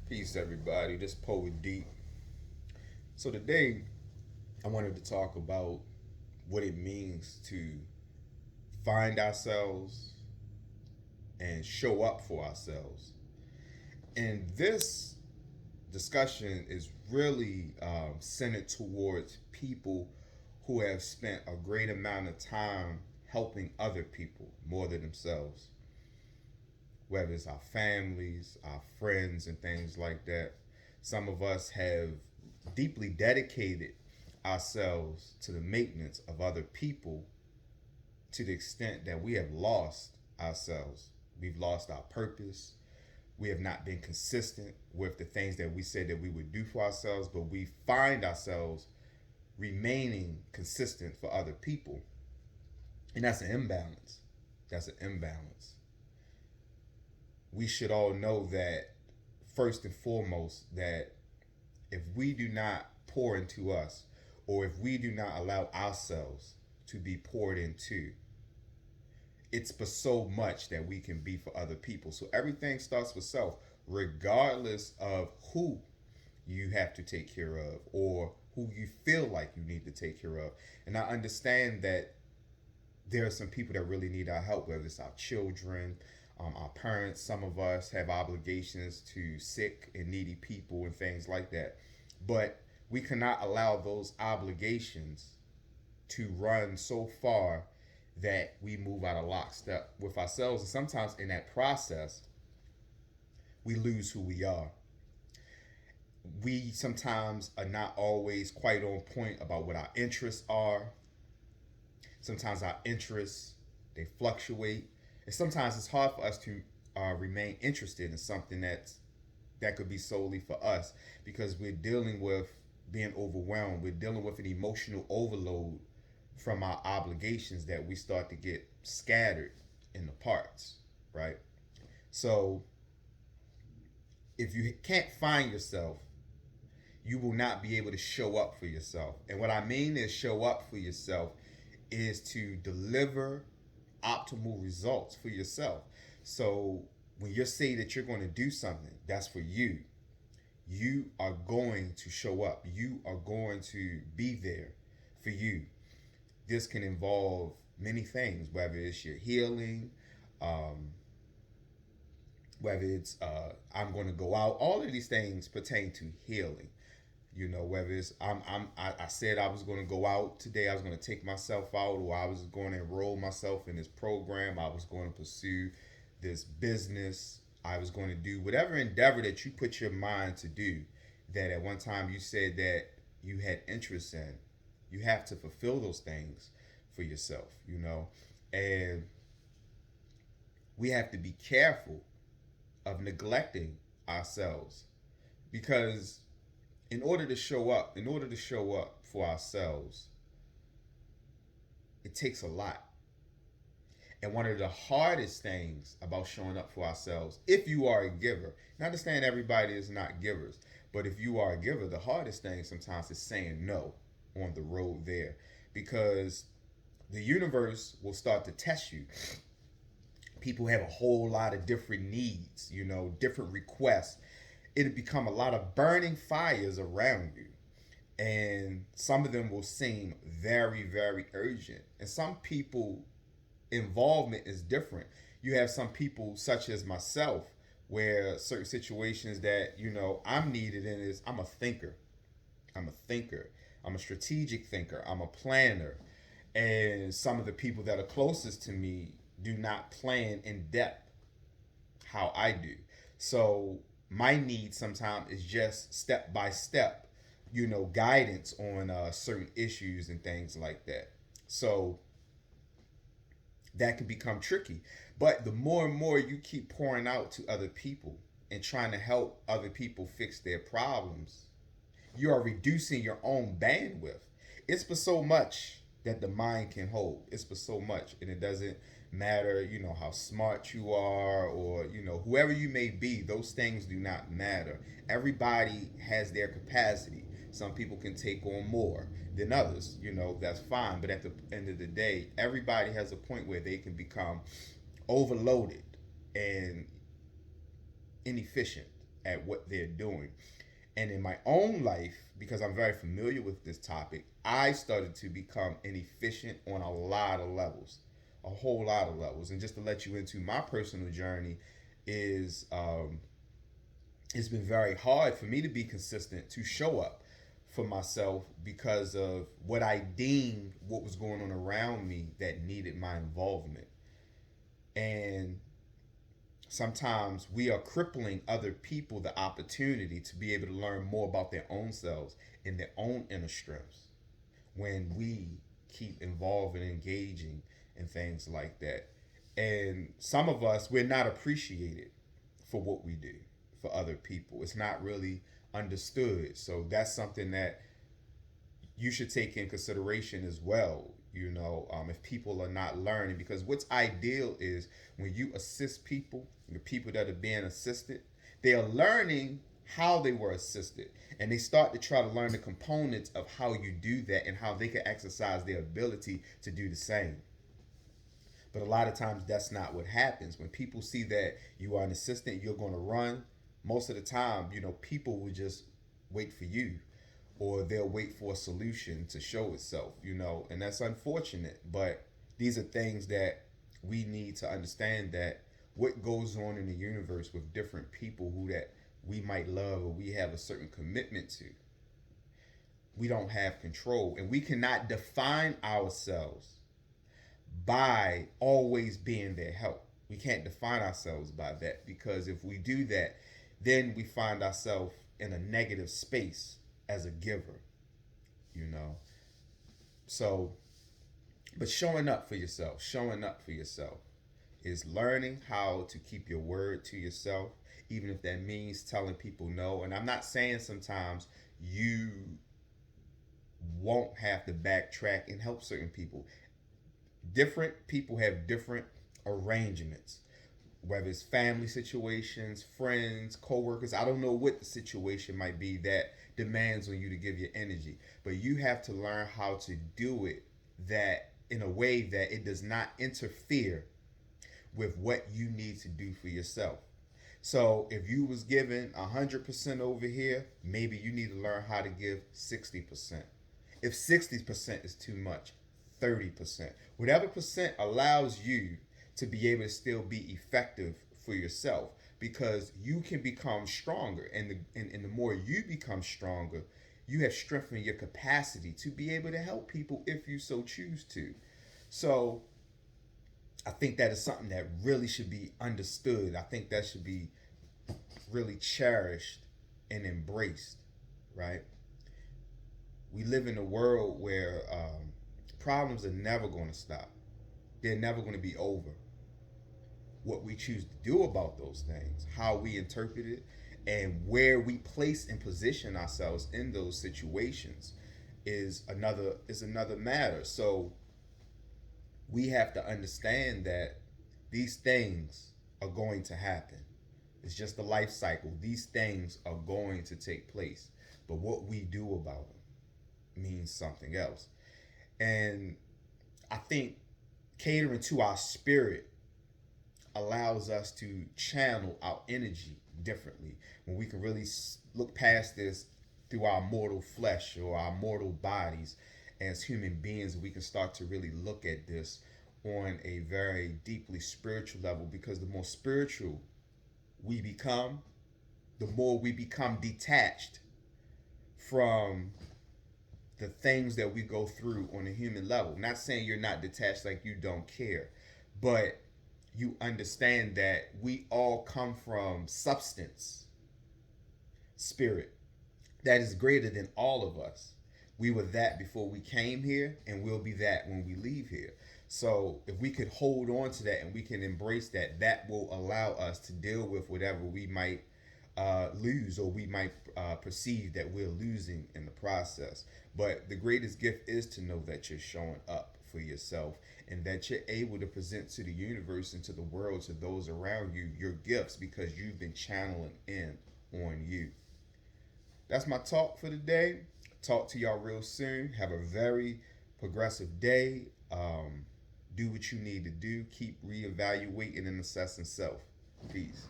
Peace, everybody. This Poet Deep. So today, I wanted to talk about what it means to find ourselves and show up for ourselves. And this discussion is really centered towards people who have spent a great amount of time helping other people more than themselves, whether it's our families, our friends, and things like that. Some of us have deeply dedicated ourselves to the maintenance of other people to the extent that we have lost ourselves. We've lost our purpose. We have not been consistent with the things that we said that we would do for ourselves, but we find ourselves remaining consistent for other people. And that's an imbalance. That's an imbalance. We should all know that first and foremost that if we do not pour into us, or if we do not allow ourselves to be poured into, it's for so much that we can be for other people. So everything starts with self, regardless of who you have to take care of or who you feel like you need to take care of. And I understand that there are some people that really need our help, whether it's our children, our parents. Some of us have obligations to sick and needy people and things like that. But we cannot allow those obligations to run so far that we move out of lockstep with ourselves. And sometimes in that process, we lose who we are. We sometimes are not always quite on point about what our interests are. Sometimes our interests, they fluctuate. And sometimes it's hard for us to remain interested in something that could be solely for us because we're dealing with being overwhelmed. We're dealing with an emotional overload from our obligations that we start to get scattered in the parts, right? So if you can't find yourself, you will not be able to show up for yourself. And what I mean is show up for yourself is to deliver optimal results for yourself. So when you say that you're going to do something, that's for you. You are going to show up. You are going to be there for you. This can involve many things, whether it's your healing, um, whether it's I'm going to go out. All of these things pertain to healing. You know, whether it's I said I was going to go out today, I was going to take myself out, or I was going to enroll myself in this program, I was going to pursue this business, I was going to do whatever endeavor that you put your mind to do, that at one time you said that you had interest in. You have to fulfill those things for yourself, you know, and we have to be careful of neglecting ourselves because in order to show up for ourselves, it takes a lot. And one of the hardest things about showing up for ourselves, if you are a giver, and I understand everybody is not givers, but if you are a giver, the hardest thing sometimes is saying no on the road there because the universe will start to test you. People have a whole lot of different needs, you know, different requests. It'll become a lot of burning fires around you. And some of them will seem very, very urgent. And some people involvement is different. You have some people such as myself where certain situations that, you know, I'm needed in is I'm a thinker. I'm a thinker. I'm a strategic thinker. I'm a planner. And some of the people that are closest to me do not plan in depth how I do. So my need sometimes is just step by step, you know, guidance on certain issues and things like that. So that can become tricky. But the more and more you keep pouring out to other people and trying to help other people fix their problems, you are reducing your own bandwidth. It's for so much that the mind can hold. It's for so much. And it doesn't matter, you know, how smart you are or, you know, whoever you may be, those things do not matter. Everybody has their capacity. Some people can take on more than others, you know, that's fine. But at the end of the day, everybody has a point where they can become overloaded and inefficient at what they're doing. And in my own life, because I'm very familiar with this topic, I started to become inefficient on a lot of levels, a whole lot of levels. And just to let you into my personal journey, is it's been very hard for me to be consistent to show up for myself because of what I deemed what was going on around me that needed my involvement. And sometimes we are crippling other people the opportunity to be able to learn more about their own selves and their own inner strengths when we keep involving and engaging in things like that. And some of us, we're not appreciated for what we do for other people. It's not really understood. So that's something that you should take in consideration as well. If people are not learning, because what's ideal is when you assist people, the people that are being assisted, they are learning how they were assisted, and they start to try to learn the components of how you do that and how they can exercise their ability to do the same. But a lot of times that's not what happens. When people see that you are an assistant, you're going to run. Most of the time, people will just wait for you, or they'll wait for a solution to show itself, and that's unfortunate. But these are things that we need to understand, that what goes on in the universe with different people who that we might love or we have a certain commitment to, we don't have control, and we cannot define ourselves by always being their help. We can't define ourselves by that, because if we do that, then we find ourselves in a negative space as a giver, you know. So, but showing up for yourself is learning how to keep your word to yourself, even if that means telling people no. And I'm not saying sometimes you won't have to backtrack and help certain people. Different people have different arrangements, whether it's family situations, friends, co-workers. I don't know what the situation might be that demands on you to give your energy, but you have to learn how to do it that in a way that it does not interfere with what you need to do for yourself. So if you was giving 100% over here, maybe you need to learn how to give 60%. If 60% is too much, 30%. Whatever percent allows you to be able to still be effective for yourself, because you can become stronger, and the more you become stronger, you have strengthened your capacity to be able to help people if you so choose to. So I think that is something that really should be understood. I think that should be really cherished and embraced, right? We live in a world where problems are never going to stop. They're never going to be over. What we choose to do about those things, how we interpret it, and where we place and position ourselves in those situations is another matter. So we have to understand that these things are going to happen. It's just a life cycle. These things are going to take place. But what we do about them means something else. And I think catering to our spirit allows us to channel our energy differently, when we can really look past this through our mortal flesh or our mortal bodies as human beings. We can start to really look at this on a very deeply spiritual level, because the more spiritual we become, the more we become detached from the things that we go through on a human level. Not saying you're not detached, like you don't care, but you understand that we all come from substance, spirit, that is greater than all of us. We were that before we came here, and we'll be that when we leave here. So if we could hold on to that and we can embrace that, that will allow us to deal with whatever we might lose, or we might perceive that we're losing in the process. But the greatest gift is to know that you're showing up for yourself, and that you're able to present to the universe and to the world, to those around you, your gifts, because you've been channeling in on you. That's my talk for today. Talk to y'all real soon. Have a very progressive day. Do what you need to do. Keep reevaluating and assessing self. Peace.